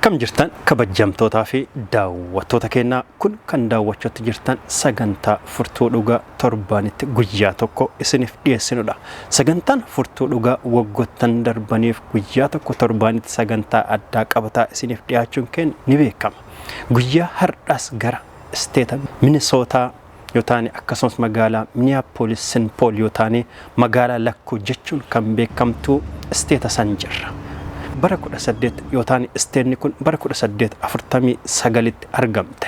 Akkam jirtan kabajamtootaa fi daawwattoota keenyaa kun kan daawwachuutti jirtan sagantaa furtuu dhugaa torbaanitti guyyaa tokko isiniif dhiyeessinudha. Sagantaan furtuu dhugaa waggoottan darbaniif guyyaa tokko torbaanitti sagantaa addaa qabataa isiniif dhiyaachuun keenya ni beekama. Guyyaa har'aas gara isteeta Minisootaa yootaan akkasumas magaalaa Minneapolis St. Paul yootaan magaalaa Lakkuu jechuun kan beekamtu isteeta san jirra. bara 18 yootaan isteenni kun bara 1849tti argamte.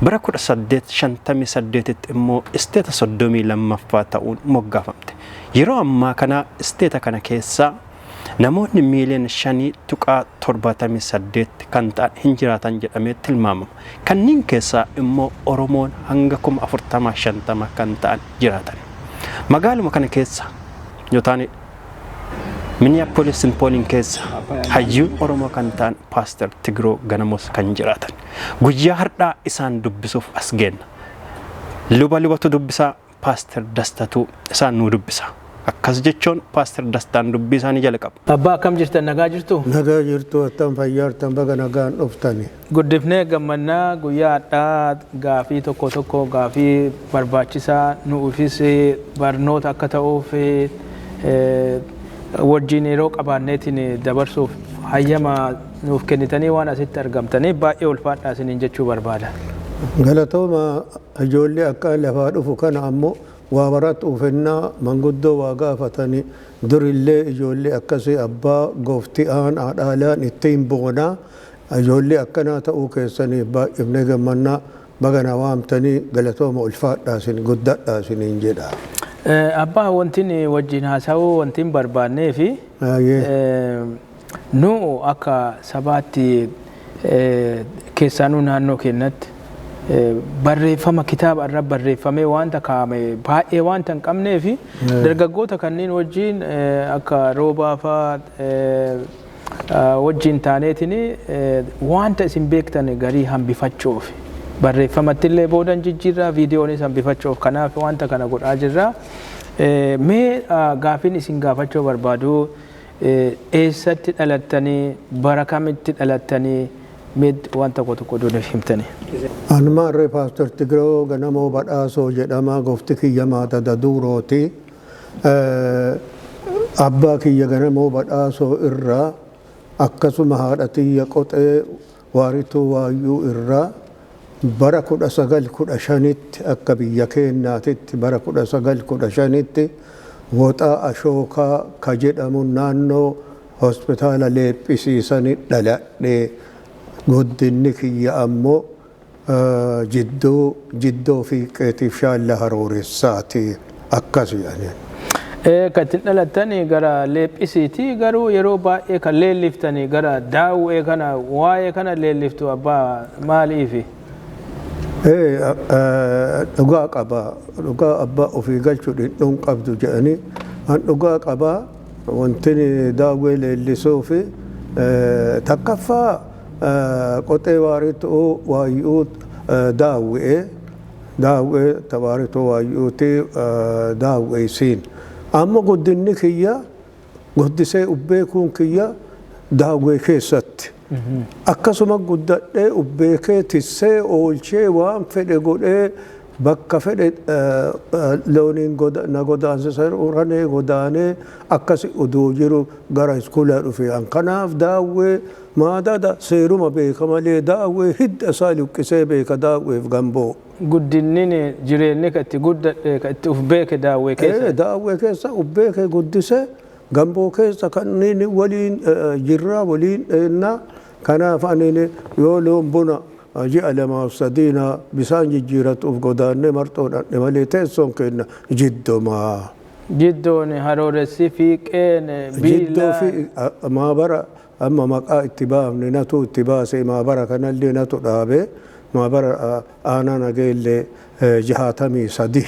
Bara 1858tti immoo isteeta 32ffaa ta'uun moggaafamte. Yeroo ammaa kana isteeta kana keessaa namoonni miiliyoona 5.78 kan ta'an hin jiraatan jedhamee tilmaamama. Kanneen keessaa immoo Oromoon hanga 40-50 kan ta'an jiraatan. Magaaluma kana keessa yootaan Minneapolis St. Paul keessa hayyuun Oromoo kan ta'an Pastor Tigroo Ganamos kan jiraatan. Guyyaa har'aa isaan dubbisuuf as geenna. Lubatu dubbisaa Pastor Dastatu isaan nu dubbisa. Akkas jechuun Pastor Dastaan dubbii isaanii jalqaba. Abbaa akkam jirtan nagaa jirtu? Nagaa jirtu attam fayyaartan baga nagaan dhuftani. Guddifnee gammannaa guyyaa har'aa gaafii tokko gaafii barbaachisaa nuufis barnoota akka ta'uuf wajjin yeroo qabaanneetiin dabarsuuf hayyama nuuf kennitanii waan asitti argamtanii baay'ee ulfaadhaa isiniin jechuu barbaada. Galatooma ijoollee akka lafaa dhufu kana ammoo waa baratti ufennaa manguddoo waa gaafatanii durillee ijoollee akkasii abbaa gooftii haadhaalaan ittiin boonaa ijoollee akkanaa ta'uu keessanii baay'ifnee gammannaa bagana waamtanii galatooma ulfaadhaa isin guddadhaa isiniin jedha. Abbaa wantiin wajjin haasa'uu wantiin barbaannee fi nu akka sabaatti keessaanuu naannoo keenyatti barreeffama kitaaba irra barreeffamee wanta kaa'ame baay'ee wanta hin qabnee fi dargaggoota kanneen wajjin akka roobaa fa'aa wajjin taaneetiin wanta isin beektan garii hambifachuuf barreeffamatti illee boodan jijjiirraa viidiyoonis hambifachuuf kanaaf wanta kana godhaa jirra. Mee gaafiin isin gaafachuu barbaadu eessatti dhalattanii bara kamitti dhalattanii mee wanta tokko nuuf himtanii. Anmaarree Pastor Tigroo Ganamoo Badhaasoo jedhama goofti kiyya Maatada Duurooti. Abbaa kiyya Ganamoo Badhaasoo irraa akkasuma haadha tiyya Qoxee Waarituu Waayyuu irraa bara 1915tti akka biyya keenyaatitti bara 1915tti Woxaa Ashookaa ka jedhamu naannoo hospitaala Leephisiisanii dhaladhee guddinni kiyya ammoo jiddoo fiiqeetiif shaalla harooressaati akkas jedhanii. Kan ittiin dhalattanii gara Leephisiiti garuu yeroo baay'ee kan leelliftanii gara daawwee kana waa'ee kana leelliftu abbaa maaliifi? Dhugaa qabaa dhugaa abbaa ofii galchuu dhidhuun qabdu jedhanii an dhugaa qabaa wanti daawwee leellisuu fi takkaffaa Qoxee Waarituu Waayyuu daawwee Waarituu Waayyuuti daawweesiin amma guddinni kiyya guddisee ubbeekuun kiyya daawwee keessatti. Akkasuma guddadhee ubbeekee tissee oolchee waan fedhe godhee bakka fedhe looniin na godaansisan uranee godaanee akkasi uduu jiru gara iskuulaa dhufe. Kanaaf daawwee maadada seeruma beeka malee daawwee hidda isaa luqqisee beeka daawweef gamboo. Guddinni jireenyi kan itti guddadhe kan itti ubbeeke daawwee keessa? Daawwee keessa ubbeeke guddisee gamboo keessa kanneen waliin jirraa waliin dheennaa. Kanaaf ani yoo loon buna ji'a 2-3 bisaan jijjiiratuuf godaannee marxoodhaan malee teessoon kenna jiddooma. Jiddoon harooressi fiiqeen jiddoo fi maabara amma maqaa itti baafne natu itti baase maabara kanallee natu dhaabe maabara aanaa nageellee 63.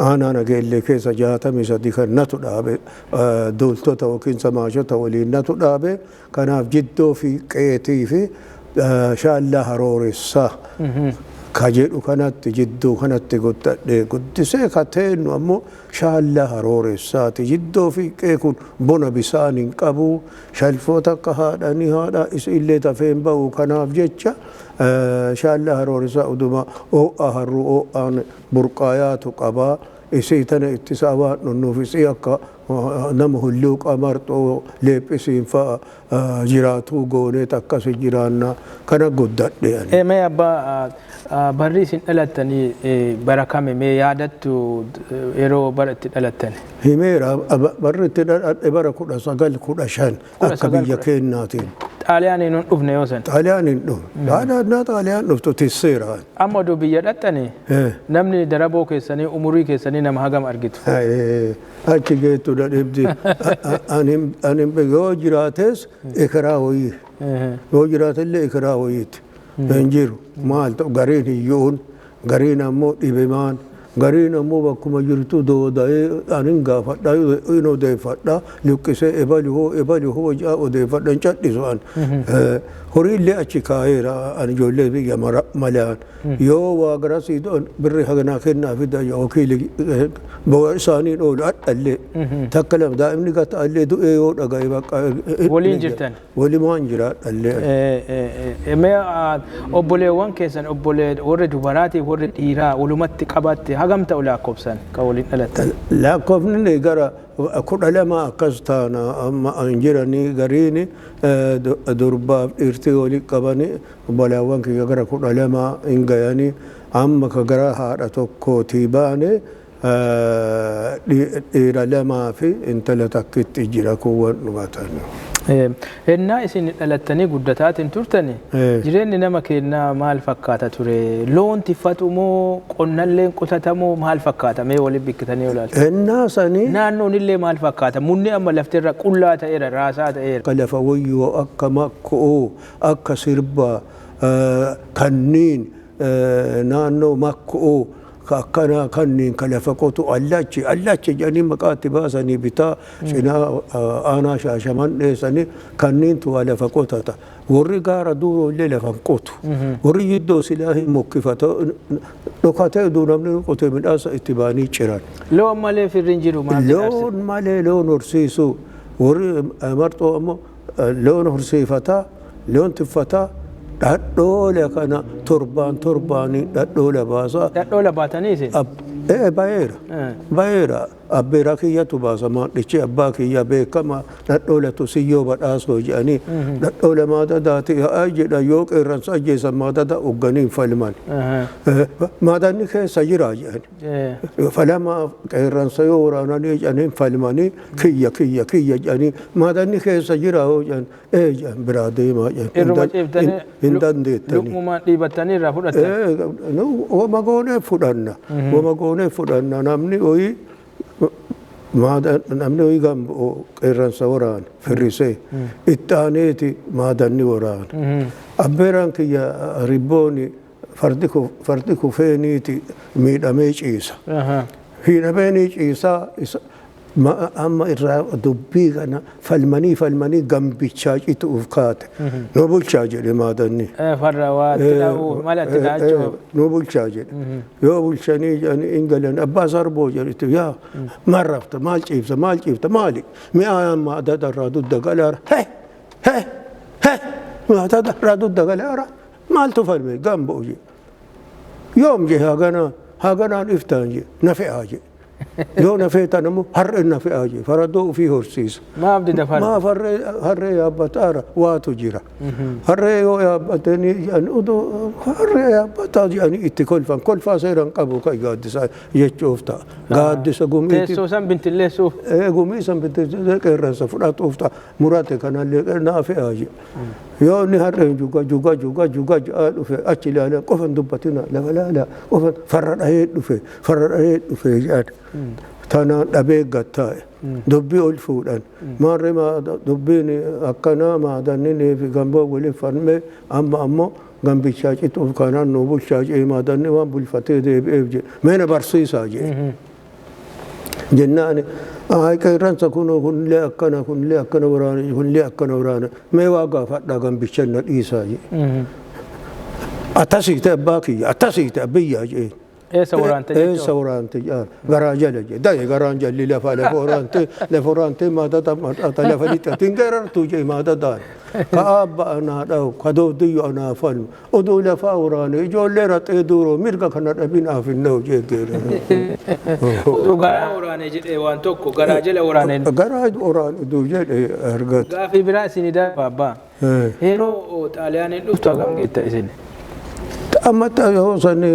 Aanaa nageellee keessa 63 kan natu dhaabe duultota yookiin samaashota waliin natu dhaabe. Kanaaf jiddoo fi qeetii fi shaallaa harooressaa kajedhu kanatti jidduu kanatti guddadhee guddisee kateennu ammoo shaallaa harooressaati jiddoo fiiqee kun bona bisaan hin qabu shalfoota akka haadhanii haadha isa illee tafeen ba'u kanaaf jecha shaallaa harooressaa uduma oo'a harru oo'aan burqaayaatu qabaa isii tana ittisaa waan dhunnuuf isii akka nama hulluu qamarxoo leephisiin fa'a jiraatuu gooneet akkasi jiraannaa kana guddadhe ani. Mee abbaa barri isin dhalattanii bara kame mee yaadattu yeroo bara itti dhalattani? Himeera barri itti dhaladhe bara 1915 akka biyya keenyaatiin. Xaaliyaaniin hin dhufne yoo san? Xaaliyaaniin dhufne. Haadha Xaaliyaan dhuftu tisseera. Amma oduu biyya dhattanii namni daraboo keessanii umurii keessanii nama hagam argitu? Achi geettu dhadhibdi ani yoo jiraates ekeraa wayii yoo jiraatellee ekeraa wayiiti hin jiru maal ta'u gariin hiyyuun gariin ammoo dhibemaan gariin ammoo bakkuma jirtu dooda'ee anin gaafadha in odeeffadha luqqisee ebali hoo ja'a odeeffadha hin cadhisu an horiillee achi kaa'eera an ijoollee biyya malaan yoo waa garasii birri haganaa kennaa fida wakiili bo'aa isaaniin oolu adhallee takka lama daa'imni gata'allee du'ee yoo dhagaye bakka waliin jirtan walimaan jiraadhallee. Mee obboleewwan keessan obbolee warri dubaraatiif warri dhiiraa walumatti qabatte hagam ta'u lakkoofsan kan waliin dhalattan? Lakkoofni gara 12 akkas taana amma an jiranii gariin durbaaf dhiirtii walii qabanii obbolaawwan kiyya gara 12 hin gayanii amma ka gara haadha tokkootii baane dhiira 2 fi intala takkitti jira kuwwan dhumatan. Ennaa isin dhalattanii guddataatiin turtani jireenyi nama keenyaa maal fakkaata ture? Loon tiffatu moo qonnalleen qotatamoo maal fakkaata? Mee waliin bikkitanii ilaaltu. Ennaa sanii naannoon illee maal fakkaata? Munni amma laftirra qullaa ta'eera raasaa ta'eera. Akka lafa wayyoo akka makkoo akka sirbaa kanniin naannoo makkoo akkana kanniin ka lafa qotu allachi jedhanii maqaatti baasanii bitaa cinaa aanaa shaashaman dheessanii kanniintu waa lafa qotata warri gaara duuroollee lafan qotu warri jiddoo silaa hin mokkifata dhokatee duu namni qotee midhaasa itti baanii ciran. Loon malee firriin jiru maal jedharse? Loon malee loon horsiisu warri marxoo ammoo loon horsiifataa loon tiffataa dhadhoola kana torbaanii dhadhoola baasaa. Dhadhoola baatanii isin? Bayeera abbeera kiyyatu baasa maadhichi abbaa kiyya beekama dhadhoolatu siyyoo badhaasoo jedhanii dhadhoola maadadaati haa jedha yoo qeerransa ajjeesan maadada ugganiin falman maadanni keessa jira jedhani falama qeerransa yoo waraananii jedhaniin falmanii kiyya jedhanii maadanni keessa jira yoo jedhan jedhan biraa deemaa jedhan hin dandeettanii. Lukmumaan dhiibattanii irraa fudhattan? Wama goonee fudhanna namni hoyi gambo qeerransa waraane firrisee itti aaneeti maadanni waraane abbeeraan kiyya ribbooni fardi kufeeniiti miidhamee ciisa miidhameenii ciisaa amma irraa dubbii kana falmanii gambichaa cituuf kaate nu bulchaa jedhe maadanni. Farra waa tidha'uu mala tidha'achuu. Nu bulchaa jedhe yoo bulchanii jedhanii ingalan abbaa sarboo jedhetti yaa maal rafta maal ciifta maali mi'aan maadada irraa dudda galaara maadada irraa dudda galaara maaltu falme gamboo jedhe yoom jedhe haganaan iftaan jedhe na fe'aa jedhe. yoo na feetan ammoo harreen na fe'aa jedhe faradoo ofii horsiisa. Maaf dida farra? Maaf harree yaabbataara waatu jira. Harree yoo yaabbatanii harree yaabbataa jedhanii itti kolfaa seeran qabu kan gaaddisaa jechuuf ta'a. Gaaddisa gumiiti. Teessoo san bintileessuuf? Gumii san bintileessuuf qeerransa fudhatuuf ta'a murate kanallee naa fe'aa jedhe. Yoo inni harreen juga jedhaa dhufe achi ilaalee qofan dubbatina lafa laalaa qofan farra dhahee dhufe jedhan. Tanaan dhabee gattaa'e dubbii ol fuudhan maarree dubbiin akkanaa maadanni fi gamboo waliin falmee amma ammoo gambichaa cituuf kanaan nu bulchaa jedhe maadanni waan bulfatee deebi'eef jedhe meena barsiisaa jedhe jennaani qeerransa kunillee akkana waraana mee waa gaafadhaa gambichan na dhiisaa jedhe أتسيت أباكي أتسيت أبيا جين Eessa waraante garaajala je daye garaanjalli lafa leforante maadata lafa lixatin geerartu je maadataan ka aabba anaa dhawu ka doodiyyo anaa falmu oduu lafa waraane ijoollee raxee duuroo mirga kana dhabinaaf hinnahu jee Garaa waraane jedhee waan tokko garaa jala waraane. Garaa waraane duu jedhe argatu. Gaafii biraa isinii darba abbaa. Yeroo xaaliyaaniin dhuftu hagam geetta isin? Amma yoo sani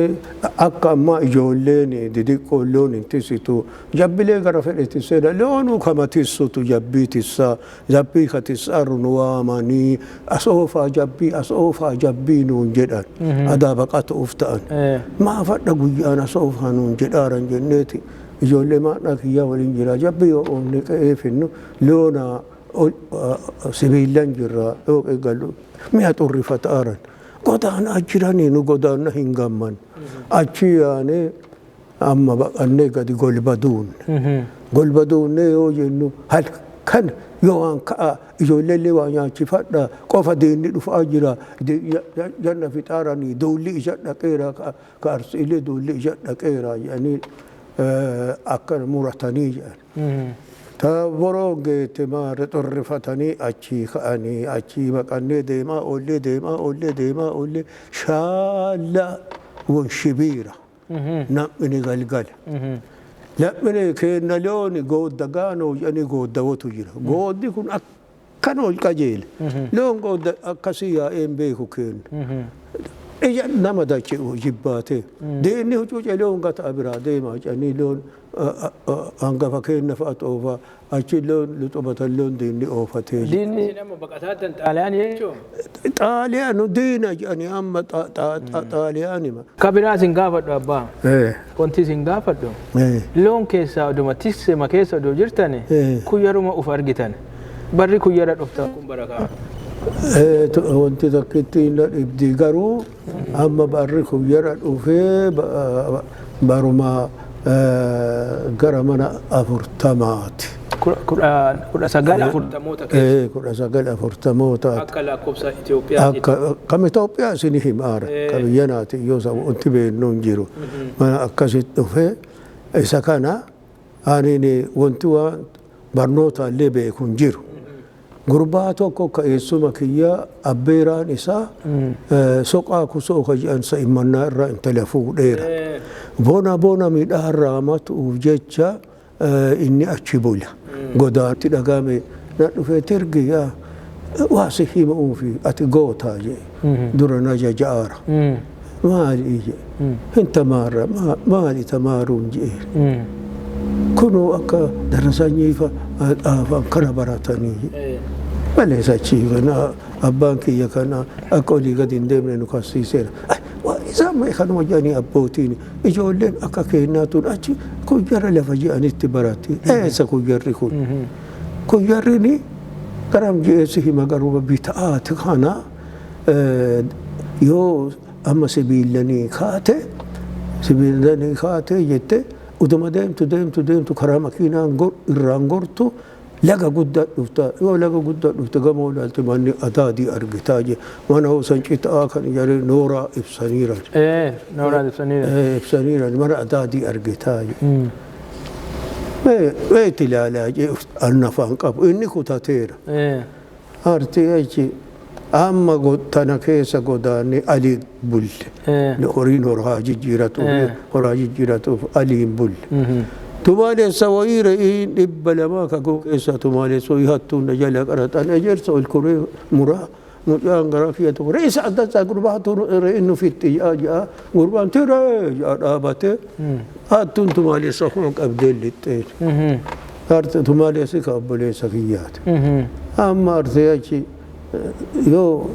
akka amma ijoolleen didiqqoolloon hin tisitu jabbilee gara fedhe tiseedha loonuu kama tissutu jabbii tissaa jabbii ka tissaaru nu waamanii asoofaa jabbii nuun jedhan adaa baqatuuf ta'an maafadha guyyaan asoofaa nuun jedhaaran jenneeti ijoollee maadhaa kiyyaa waliin jira jabbii yoo oomne qa'ee finnu loona sibiilan jirra dhooqee galu mi'a xurrifata aaran godaan ajiranii nu godaanna hin gamman achi yaane amma baqannee gadi golbaduunne yoo jennu halkan yoo waan ka'a ijoolleellee waa nyaachifadha qofa diinni dhufaa jira janna fixaaranii duulli ija dhaqeera ka arsiilee duulli ija dhaqeera jedhanii akka muratanii jedhan boroo geete maare xorrifatanii achii ka'anii achii baqannee deemaa oollee shaalla won shibiira nam'ini galgala nam'ini keenna looni goodda gaanoo jedhanii gooddawatu jira gooddi kun akkan ol qajeele loon goodda akkasii yaa'een beeku keenna ija nama dache jibbaate deenni hucuuce loon gata biraa deemaa jedhanii loon hangafa keenna fa'a xoofa achi loon luxubatan loon diinni oofatee jira. Diinni nama baqataatan xaaliyaan jechuun? Xaaliyaanu diina jedhanii amma xaaliyaanima. Ka biraa isin gaafadhu abbaa. Wanti isin gaafadhu. Loon keessaa oduma tissema keessa odoo jirtani kuyyaruma uf argitan. Barri kuyyara dhuftaa kun barakaa. Wanti takkitti hin dhibdi garuu amma barri kuyyara dhufee baruma gara mana 40 kudha sagal afurtamoota keessa. Kudha sagal afurtamoota. Akka lakkoofsa Itoophiyaa. Kam Itoophiyaa isin himaara. Ka biyya naati yoo wanti beeknu hin jiru. Mana akkasitti dhufee isa kana ani wanti waan barnoota illee beeku hin jiru. Gurbaa tokko ka eessuma kiyyaa abbeeraan isaa soqaa kusoo ka jedhansa imannaa irraa intala fuudheera. Bona midhaarraa matuuf jecha inni achi bula. Godaanti dhagame na dhufee tirgiyaa waasi himuufi ati gootaa jee dura na jaja'aara. Maali jee hin tamaarra maali tamaaruun jee kunoo akka darasanyiifa afaan kana baratanii jee. Malee sachii kana abbaan kiyya kana akka olii gadi hin deemne nu kassiiseera. Isaan kanuma jedhanii abbootiin ijoolleen akka kennaatuun achi kuyyara lafa jedhanitti baratti. Eessa kuyyarri kun? Kuyyarrini garam jeessi hima garuma bita'aati kana yoo amma sibiilanii kaate jette uduma deemtu karaa makiinaan irraan gortu laga guddaa dhufta yoo laga guddaa dhufte gamoo ilaalte manni adaadii argitaa je mana hoosan citaa kan ijaaree nooraa ibsaniiran. Nooraa ibsaniiran. Ibsaniiran mana adaadii argitaa je. Meeti ilaalaa je annafaan qabu inni kutateera. Artii achi amma tana keessa godaanne alii bulle. Horiin horaa jijjiiratuuf aliin bulle. Tumaalessa wayii re'iin 200 ka keessa tumaalessa wayii hattuun jala qaraxan ejersa ol kuree muraa mucaan gara kiyya tokko re'isa adda addaa gurbaatu re'iin nufitti ja'a gurbaan tiree ja'a dhaabate hattuun tumaalessa kun qabdee lixxeen. Arte tumaalessi ka obboleessa kiyyaati. Amma artee achi yoo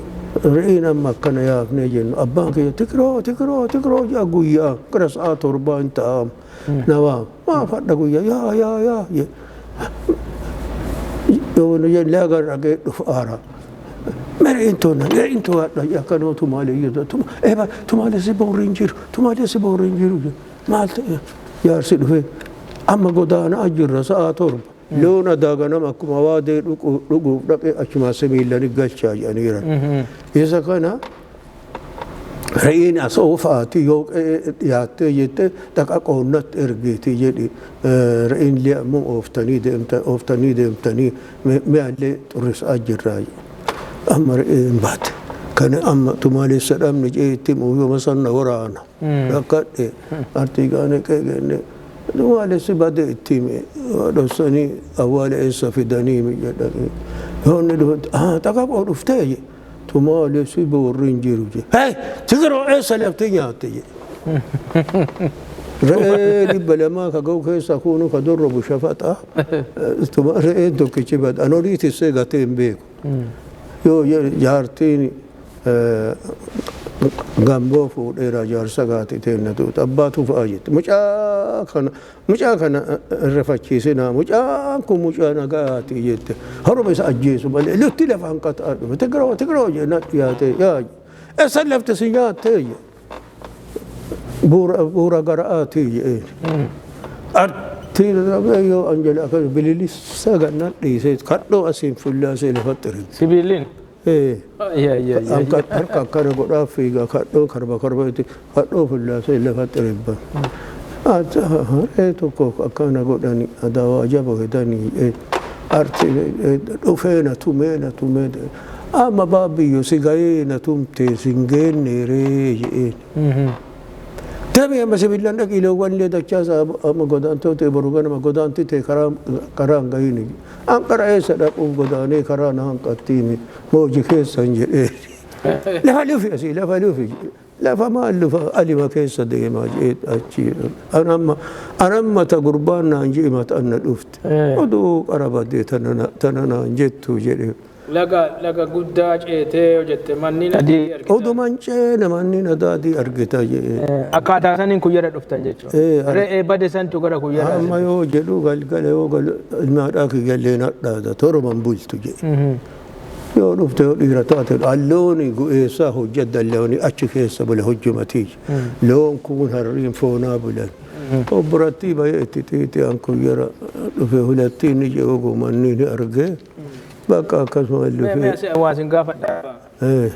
re'iin amma akkana yaafnee jennu abbaan kiyya tikiroo ja'a guyyaa gara sa'a 7 hin ta'amu. Nawa ma fadda guyyaa yaa yoo لا قرر قيد فارا مرينتونا يكانوا تمالي يدتم إيه تمالي سبورينجير مالت يارسل في أما قدانا أجر رساء ترب لونا داغنا مكو مواد لقو لقي أشما سميلا نقال شاي أنيرا إذا كان re'een as oofaati yoo dhiyaattee jette dhaqa qoonnatti ergeeti jedhi re'een illee ammoo ooftanii deemtanii mi'aallee xurrisaa jirraa amma re'een baate kana amma tumaalessa dhabne ceetti muuyyooma sanna waraana rakkadhe artiigaane qeegenne tumaalessi bade ittime dhossanii awwaala eessa fidanii jedhanii yoonni dhufte dhaqa qoo dhuftee tumaalessi boorriin jiru je hey tigiroo eessa lafti nyaatte je re'ee dhibba lamaa ka ga'u keessa kunu ka dorrobu shafaxa re'een tokkichi bada anoliitissee gatee hin beeku yoo jaartiin gamboo fuudheera jaarsa gaati teennatu abbaatu fa'aa jette mucaa kana irrafachiisinaa mucaan kun mucaa nagaati jette haruma isa ajjeesu malee lutti lafaan qaxaa dhufe tigiroo jenna dhiyaate yaa eessan lafti si nyaattee buura gara'aatii jeen artiin yoo anjala akka bililisa gannan dhiisee kadhoo asiin fullaasee lafatti rin sibiiliin harka akkana godhaaf fiigaa kadhoo karba itti kadhoo fullaasee lafatti ribban haree tokko akkana godhani adaawaa jaba hedanii arti dhufee na tumee amma baabiyyo si ga'ee na tumtee sin geenne ree jeen Dami amma sibiilaan dhaqiileewwan illee dachaasa amma godaantota boru ganama godaantite karaa hin gahini. An karaa eessa dhaquuf godaanee karaa na hanqattiimi mooji keessan jedhee. Lafa lufi asii lafa lufi lafa maal lufa alima keessa deemaa jee achi. Anamma ta gurbaan naan jee matanna dhufte. Oduu qarabadee tana naan jettu jedhee. Laga guddaa ceetee hojjette manni adii argita. Odumaan ceena manni adii argita jee. Akkaataa saniin kuyyara dhuftan jechuudha. Re'ee bade santu gara kuyyara. Amma yoo jedhu galgala yoo ilmaadhaa kiyyallee nadhaata torban bultu jee. Yoo dhufte yoo dhiira taate allooni gu'eessaa hojjedda looni achi keessa bula hojjumatii. Loon kun harriin foonaa bulan. Obborattii bayee itti xiixi an kuyyara dhufe hulattiin ije ogumanni ni argee. Bakka akkasuma illee waasin gaafadha.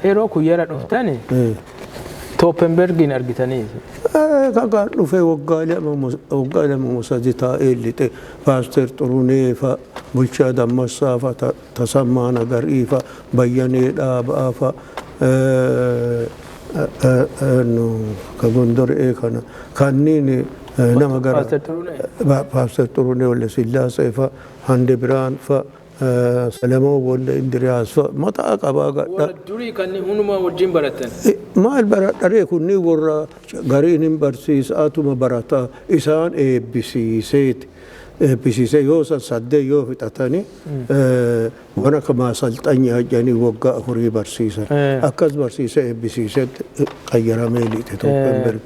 Yeroo kuyyara dhuftani Toppenbergin argitanii. Kakaan dhufee waggaa lama sadi taa'ee lixee Paaster Xurunee fa'a bulchaa Dammassaa fa'a Tasammaa Nagarii fa'a Bayyanee Dhaabaa fa'a ka Gondoree kana kanniin nama gara Paaster Xurunee Walla Sillaasee fa'a Hande Biraan fa'a Salamoo Walla Indiriyaas fa'a mataa qabaa gadha. Durii kan hundumaa wajjin baratan. Maal baradharee kunni warra gariin hin barsiisaatuma barataa isaan eebbisiiseeti. Eebbisiisee yoo saddee yoo fixatanii waan akka maasalxanyaa jedhanii waggaa afurii barsiisan. Akkas barsiisee eebbisiisetti qayyaramee liite Toppenberg.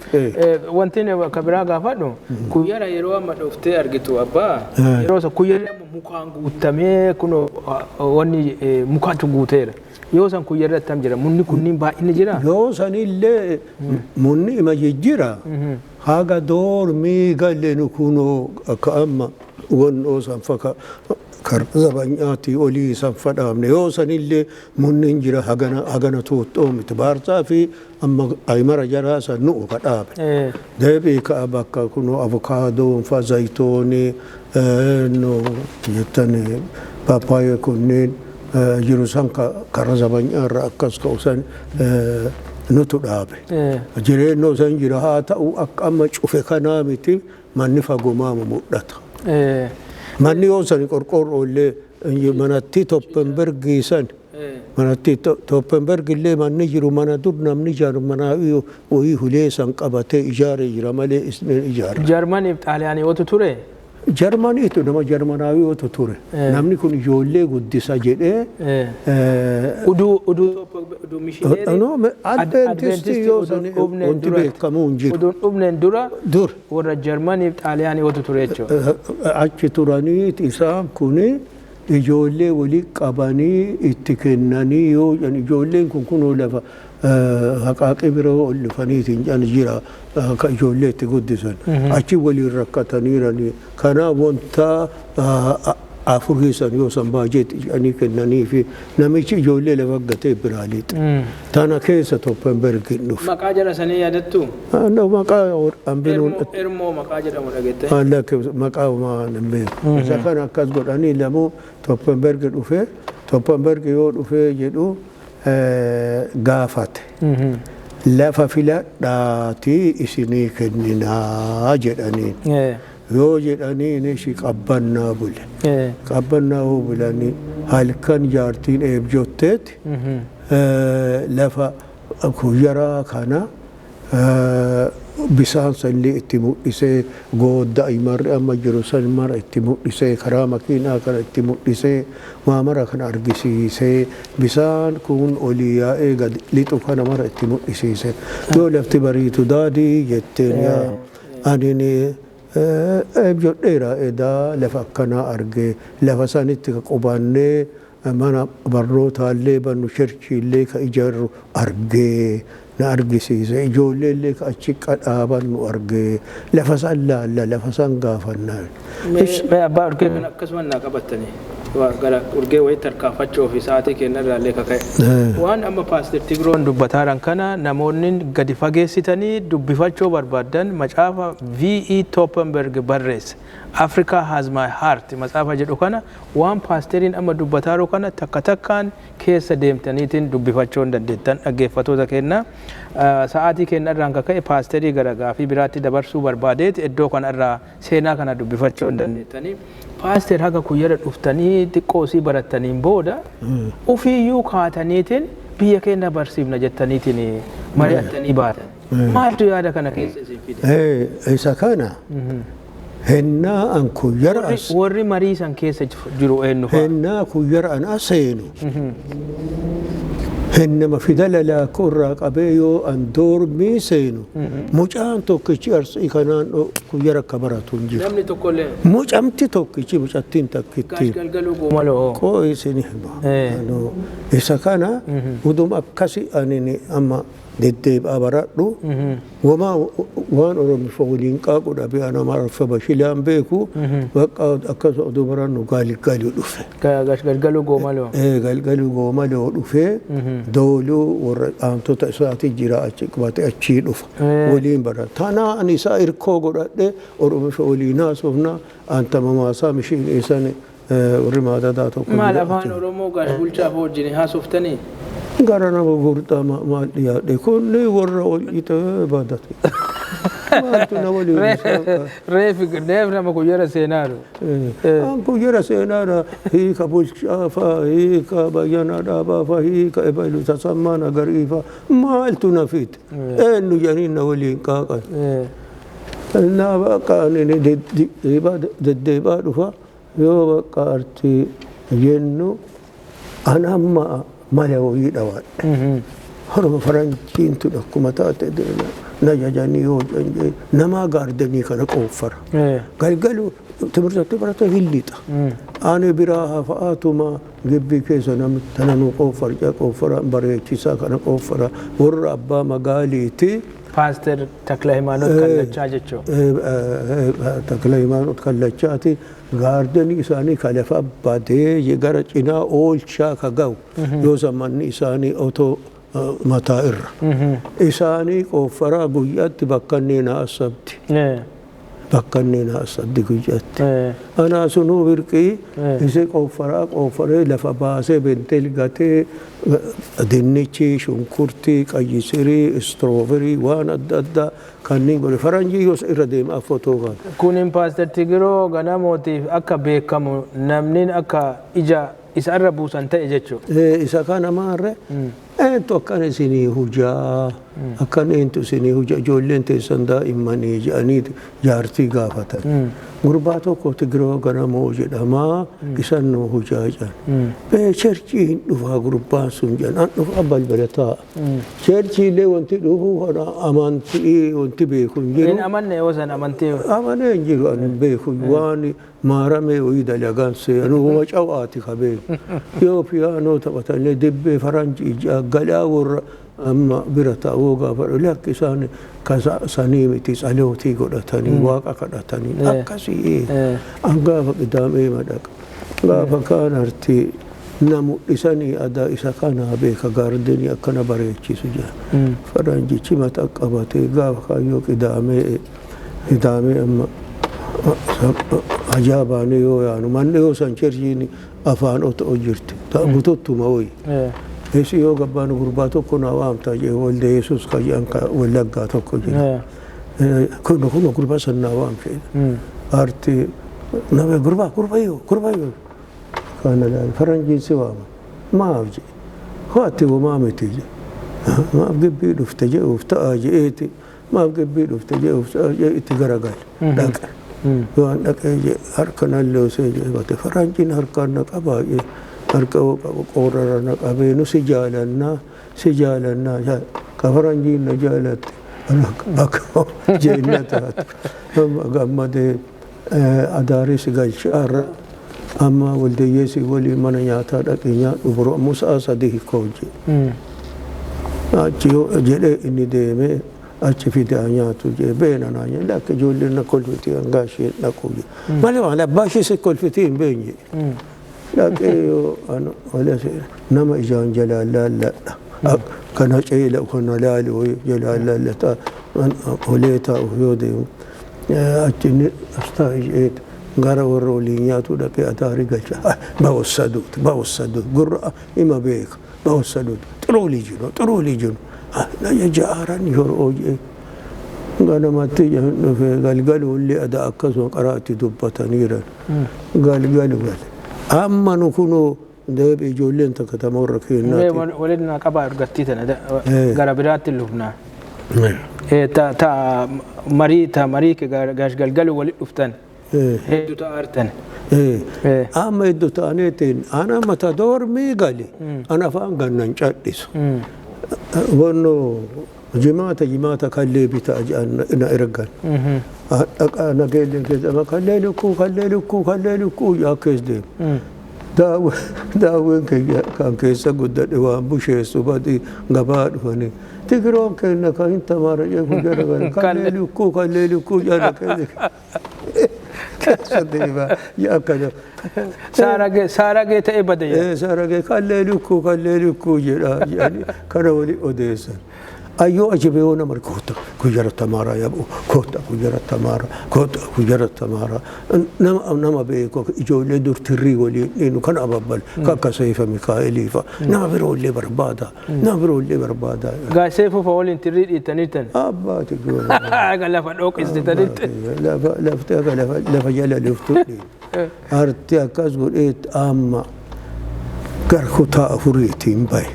Wanti akka biraa gaafadhu kuyyara yeroo amma dhuftee argitu abbaa yeroo isa kuyyarri mukaan guutamee kun wanni mukaatu guuteera. Yoo san kuyyarri attam jira munni kunniin baay'inni jira. Yoo sanillee munni ima jijjira. Haga doormii galleenu kunoo akka amma wannoo san faka zabanyaati olii san fadhaamne yoo sanillee munni hin jira hagana tuuttoo miti baarsaa fi amma aymara jaraa san nu'u ka dhaabe. Deebii ka'a bakka kunoo avokaadoon fa zayitoonii no jettanii paappaayee kunneen jiru san karra zabanyaarra akkas ka'u san nutu dhaabe. Jireennoo san jira haa ta'u akka amma cufe kanaa miti manni fagumaamu mul'ata. Manni yoo san qorqoorroo illee manatti Toppenbergii san manatti Toppenberg illee manni jiru mana dur namni ijaaru manaa wayii hulee san qabatee ijaaree jira malee isneen ijaara. Jarmaniif Xaaliyaaniitu ture? Jarmaniitu nama Jarmanaawiitu ture. Namni kun ijoollee guddisa jedhee uduu mishineerii Adventistii yoo sani wanti beekamu hin jiru. Uduun dhumneen dura warra Jarmaniif Xaaliyaaniitu ture jechuudha. Achi turaniit isaan kuni ijoollee walii qabanii itti kennanii yoo ijoolleen kun kunoo lafa haqaaqii biroo ol dhufaniitiin jira ka ijoollee itti guddisan achi waliin rakkataniiranii kanaaf wanta afur san yoo san baajet ani kennanii fi namichi ijoollee lafa gatee biraaliit tana keessa Toppenberg dhuf maqaa jara sanii yaadattu no maqaa ambinuun ermoo maqaa jedhamu dhageette alla maqaa maan beeku isa kana akkas godhanii lamu Toppenberg dhufe Toppenberg yoo dhufe jedhu gaafate lafa filadhaatii isinii kenninaa jedhanii yoo jedhanii ni shi qabbannaa bule qabbannaa bulanii halkan jaartiin eebjotteeti lafa kuyyaraa kana bisaan sallee itti mul'isee goodda imarri amma jiru san mara itti mul'isee karaa makiinaa kana itti mul'isee waa mara kana argisiisee bisaan kun olii yaa'ee gad lixu kana mara itti mul'isiise yoo lafti bariitu daadii jetteen yaa anini eebjodheera edaa lafa akkanaa argee lafa sanitti qubannee mana barnootaallee bannu sherchiillee ka ijaarru argee na argisiise ijoollee illee ka achi qadhaaban nu argee lafa san laalla lafa san gaafannaan. Abbaa urgee kana akkasuma naa qabattanii gara urgee wayii tarkaanfachuu fi sa'aatii kenna irraallee kaka'e. Waan amma Paaster Tigiroon dubbataadhaan kana namoonni gadi fageessitanii dubbifachuu barbaadan macaafa V.E. Toppenberg barreesse. Africa has my heart macaafa jedhu kana waan paasteriin amma dubbataaru kana takka takkaan keessa deemtaniitiin dubbifachuu dandeettan dhaggeeffattoota kenna sa'aatii kenna irraan kaka'e paasterii gara gaafii biraatti dabarsuu barbaadeet iddoo kana irraa seenaa kana dubbifachuu dandeettanii paaster haga kuyyara dhuftanii xiqqoosii barattaniin booda ufiiyyuu kaataniitiin biyya keenya barsiifna jettaniitiin mari'attanii baatan maaltu yaada kana keessa isin fide? Isa kana hennaa an kuyyara as warri marii san keessa jiru eenyu fa'a? hennaa kuyyara an aseenu hennama fidala laakoo irraa qabee yoo an doormii seenu mucaan tokkichi arsii kanaan kuyyara akka baratu hin jiru. Namni tokkollee? Mucamti tokkichi mucattiin takkittiin. Galgaluu goomaloo? Koo isin hima. Isa kana uduma akkasi anini amma deddeebi'aa baradhu waan Oromifa waliin qaaqu dhabe ana marfa bashilaan beeku bakka akkas oduu barannu galgaluu dhufe. Galgaluu goomaloo? Galgaluu goomaloo dhufe dooluu warra aantota isaati jira achi qabate achii dhufa waliin baran. Tanaa ani isaa irkoo godhadhe Oromifa waliin haasofna anta mamaasaa mishiin eessan warri maadadaa tokko. Maal afaan Oromoo gaash bulchaaf wajjin haasoftanii? Gara nama gurgurtaa maal dhiyaadhe kunni warra ol ite baadate. Maaltu nama waliin reefi nama kuyyara seenaaru. An kuyyara seenaadha hiika bulchaafaa hiika bayyanaa dhaabaafaa hiika ebalu tasammaa nagariifaa maaltu nafite eenyu janiin na waliin qaaqan. Naa bakka ani deddeebaa dhufa yoo bakka artii jennu an amma mala wayii dhawaadhe haruma faranjiintu akkuma taate na jajanii yoo janje namaa gaardanii kana qooffara galgalu timirtatti barata hillixa ani biraa hafa'aatuma gibbii keessa namni tananuu qooffara bareechisaa kana qooffara warra abbaa magaaliiti. Paaster Takla Himaanot Kallachaa jechuun. Takla Himaanot Kallachaati gaardanii isaanii ka lafa badee gara cinaa oolchaa ka ga'u yoo zamanni isaanii otoo mataa irra. Isaanii qooffaraa guyyaatti bakka inni na asabdi. Bakka inni na asabdi guyyaatti. Anaa sunuu birqii isee qooffaree lafa baasee bentel gatee dinnichi shunkurtii qayyisirii istrooberii waan adda addaa kanneen godhe faranjii yoo irra deemaa footoo kan. Kunin Paaster Tigiroo ganamootiif akka beekamu namni akka ija isa irra buusan ta'e jechuudha. Isa kana maarre eentu akkan isinii hujaa akkan eentu isinii hujaa ijoolleen teessan daa'immanii jedhanii jaartii gaafatan. Gurbaa tokko Tigiroo ganamoo jedhamaa isan nu hujaa jedhan. Cherchiin dhufaa gurbaan sun jedhan an dhufaa balbala taa'a. Cherchiillee wanti dhufu kana amantii wanti beeku hin jiru. Hin amanne yoo san amantii. Amanee hin jiru ani beeku waan maaramee wayii dalagaan seenuu wacawaati ka beeku. Yoo piyaanoo taphatanillee dibbee faranjii galaa warra amma bira ta'uu gaafa lakki isaan sanii miti tsalootii godhatanii waaqa kadhatanii akkasii an gaafa qidaamee madaqa gaafa kaan arti namu isanii adaa isa kanaa beeka gaardinii akkana bareechisu jira faranjichi mataa qabatee gaafa kaayyoo qidaamee amma ajaabaanii yoo yaanu manni yoo san cherchiin afaan otoo jirti bututtuma wayi esi yoo gabbaan gurbaa tokko naa waamtaa jee walde yesus kayyaan wallaggaa tokko jira kun gurbaa san naa waamshe arti nama gurbaa yoo kana laal faranjiin si waama maaf jee ho'atti homaa miti jee maaf gibbii dhufte jee ufta'a jeeeti maaf gibbii dhufte jee ufta'a jee itti garagal dhaqa waan dhaqee jee harka nalloosee jee bate faranjiin harkaan na qabaa jee harka qorrara na qabee nu si jaalannaa ka faranjiin na jaalatte akka jeenna taatu gammadee adaarii si galchaarra amma waldeeyyeessi walii mana nyaataa dhaqee nyaadhu biroo musaa sadii hiikooje achi jedhee inni deemee achi fidaa nyaatu jee beena naa nyee akka ijoolleen na kolfitii hangaa isheen dhaquu jee malee waan abbaa ishee si kolfitii hin beenye dhaqee yoo wala nama ijaan jalaan laalladha kana ceela kana laali jalaan laallata olee taa'u yoo deemu achi inni astaa isheeta gara warra waliin nyaatu dhaqee ataarii galcha bawassaduut gurra ima beeka bawassaduut xiroo liijinu na ja'aaran yeroo jee ganamatti dhufe galgaluullee ada akkasuma qaraatti dubbataniiran galgalu amma nu kunoo deebi ijoolleen takka tama warra kennaati waliin qabaa argattii tana gara biraatti lufnaa ta marii gaash galgalu waliin dhuftan hedduu ta'artan amma hedduu ta'aneetiin ana mata doormii gali ana afaan gannan cadhisu wanno jimaata kallee bitaa na ergan dhaqa nageelleen keessa kallee lukkuu akkees deemu daawwen kan keessa guddadhe waan busheessu badii gabaa dhufanii tigiroon kenna kan hin tamaara jee gujara gara kallee lukkuu jala keessa deema akkana saaragee ta'e badee saaragee kallee lukkuu jedha kana wali odeessan ayyoo ajibee yoo nama koota gujara tamaara yabu koota gujara tamaara nama beeko ijoollee dur tirrii waliin dhiinu kan ababbal kakka seefa mikaa'eliifa nama biroollee barbaada gaa seefufa waliin tirrii dhiitaniitan abbaati goona lafa dhooqistitanitti lafa jala luftu dhiin arti akkas godheet amma gar kutaa afuriitiin bahe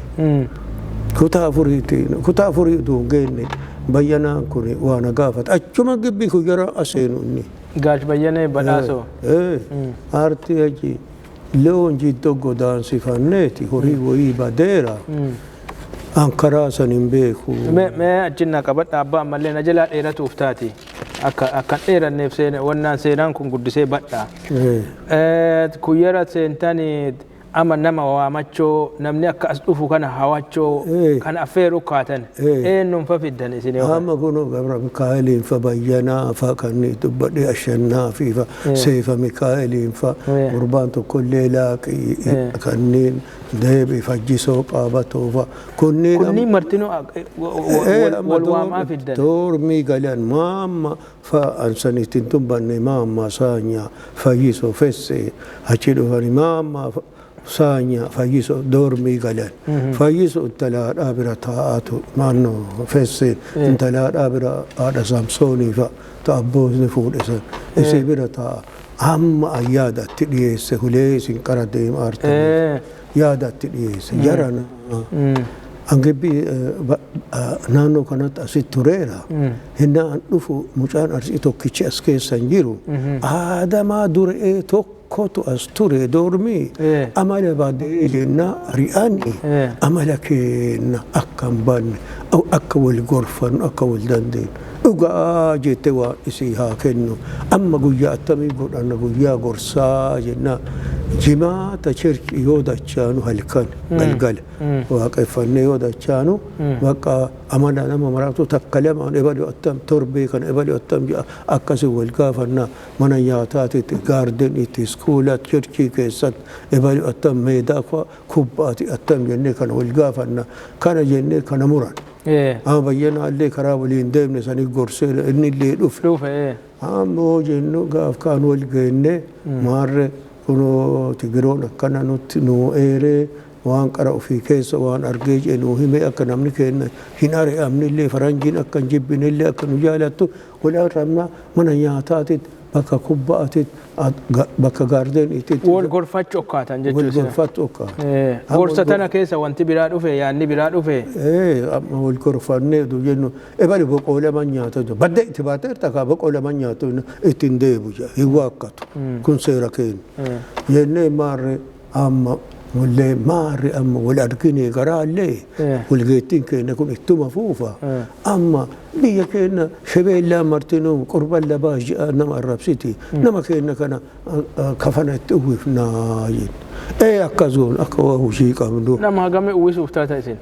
kutaa afurii duungeenni bayyanaan kun waan gaafata achuma gibbii kujara aseenu inni gaash bayyanee badhaasoo aartii achi leewwan jiddoo godaansifanneeti horii wayii badeera ankaraa san hin beeku mee achinna qabadha abbaa ammallee na jalaa dheeratuuf taati akkan dheeranneef wannaan seenaan kun guddisee badhaa kuyyara seentanii ama nama waamachoo namni akka as dhufu kana hawachoo kana affeeru kaatan eenyuun fa fiddan isin amma kunoo gabra mikaa'eliin fa bayyanaa fa kanni dubbadhee ashannaa fi fa seefa mikaa'eliin fa gurbaan tokkollee laaqii kanneen deebi fajjisoo qaabatoo fa kunniin martinuu wal waamaa fiddan doormii galan maamma fa ansaniitiin tumbanne maamma saanyaa fayyisoo fessee achi dhufani maamma saanya fayyiso doormii galan fayyiso intalaadhaa bira taa'atu naannoo feesseen intalaadhaa bira haadha saamsoonii fa ta'abboosni fuudhisan isii bira taa'a amma yaadatti dhiyeesse hulee isin qara deema artanii yaadatti dhiyeesse jarana angibbii naannoo kanatti asit tureera hinnaan dhufu mucaan arsii tokkichi as keessan jiru aadamaa duree tokkotu as ture doormii amala baadee jenna ri'aani amala kenna akka hin baanne akka wal gorfannu akka wal dandeenyu dhugaa jette waan isii haa kennu amma guyyaa attamii godhanna guyyaa gorsaa jenna jimaata cherchi yoo dachaanu halkan galgala waaqeffannee yoo dachaanu bakka amana nama maraatu takka lamaan ebalu attam torbee kan ebalu attam akkasi wal gaafannaa mana nyaataatitti gaardenitti iskuula cherchii keessatti ebalu attam meedaa kubbaati attam jennee kan wal gaafannaa kana jennee kana muran amma bayyana illee karaa waliin deemne sanii gorsee inni illee dhufe ammoo jennu gaaf kaan wal geenne maarre kuno tigiroon akkana nutti nu eeree waan qara ofii keessa waan argee jennu himee akka namni kenna hin ari'amne illee faranjiin akka hin jibbine illee akka nu jaalattu walaa ramna mana nyaataatitti bakka kubbaatitti bakka gaardeniititti wal gorfachuu okkaatan jechuudha. Wal gorfachuu okkaatan. Gorsa tana keessa wanti biraa dhufe yaadni biraa dhufe. Amma wal gorfannee jennu ebali boqqoolama nyaatu badda itti baatee takaa boqqoolama nyaatu ittiin deebu hin waakkatu kun seera keenya jennee maarre amma wallee maarri amma wal argine garaallee walgeettiin keenya kun ittuma fuufa amma biyya keenya shabeellaa martinuu qurban labaa ji'a nama arrabsiti nama keenya kana kafana itti uwwifnaa jenna akkas goon akka waa hujii qabnu nama hagame uwwisuuf taata isin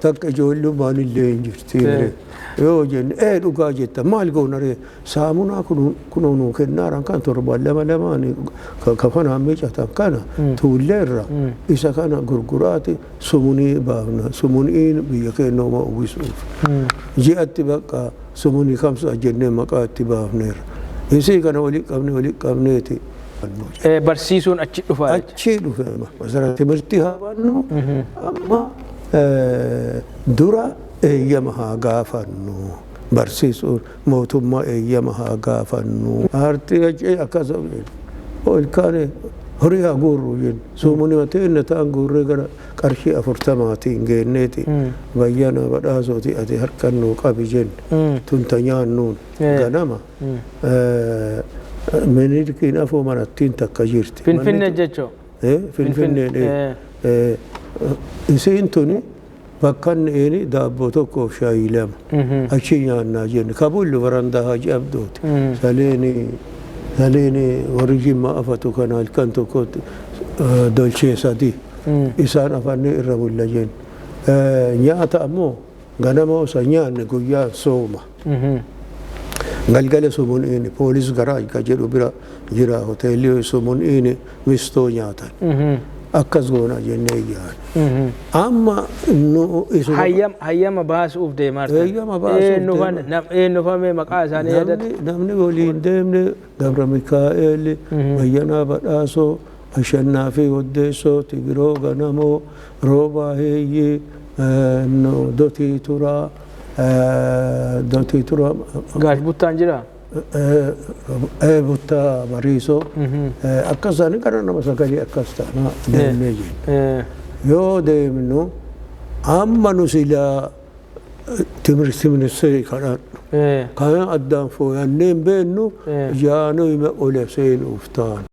takka ijoollummaan illee hin jirtiin yoo jenne dhugaa jetta maal goonaree saamunaa kunuunuu kennaaran kan torban lamaan kafanaa miicatan kana tuulleerra isa kana gurguraati sumunii baafna sumuniin biyya keenya uma uwwisuuf ji'atti bakka sumunii kamsa jennee maqaa itti baafneerra isii kana walitti qabneeti barsiisuun achi dhufa achi dhufe masara timirtii haa bannu amma dura eeyyama haa gaafannu barsiisuun mootummaa eeyyama haa gaafannu aartii achee akkas olkaane horii haa guurru jennu sumunii mateenna ta'an guurree gara qarshii 40 geenneeti bayyana badhaasooti ati harkannuu qabi jennu tunta nyaannuun ganama minirkiin afoo manattiin takka jirti. Finfinnee jechoo? Finfinnee isiin tuni bakkan eeni daabboo tokkoof shaayii lama achi nyaannaa jenne kabullu barandaa haji abdooti saleeni warri jimmaa afatu kana halkan tokkotti dolchee sadii isaan afannee irra bulla jenne nyaata ammoo ganama osa nyaanne guyyaan sooma galgala sumuniini poolis garaaj ka jedhu bira jira hoteelii sumuniini mistoo nyaatan akkas goona jennee yaadne amma nu isu hayyama baasuuf deemarta hayyama baasuuf eenyufame maqaa isaanii yaadadhu namni waliin deemne Gabra Mikaa'el Bayyanaa Badhaasoo Ashannaa fi Hoddeessoo Tigiroo Ganamoo Roobaa Heeyyee Dotii Turaa Gaash Buttaan jira? Buttaa Bariisoo akkasaan kana nama sagalee akkas ta'ana deemnee jenna. Yoo deemnu amma nu silaa timirti ministeerii kadhannu kana addaan fooyyannee hin beennu jaanuu hima ole seenuuf ta'an.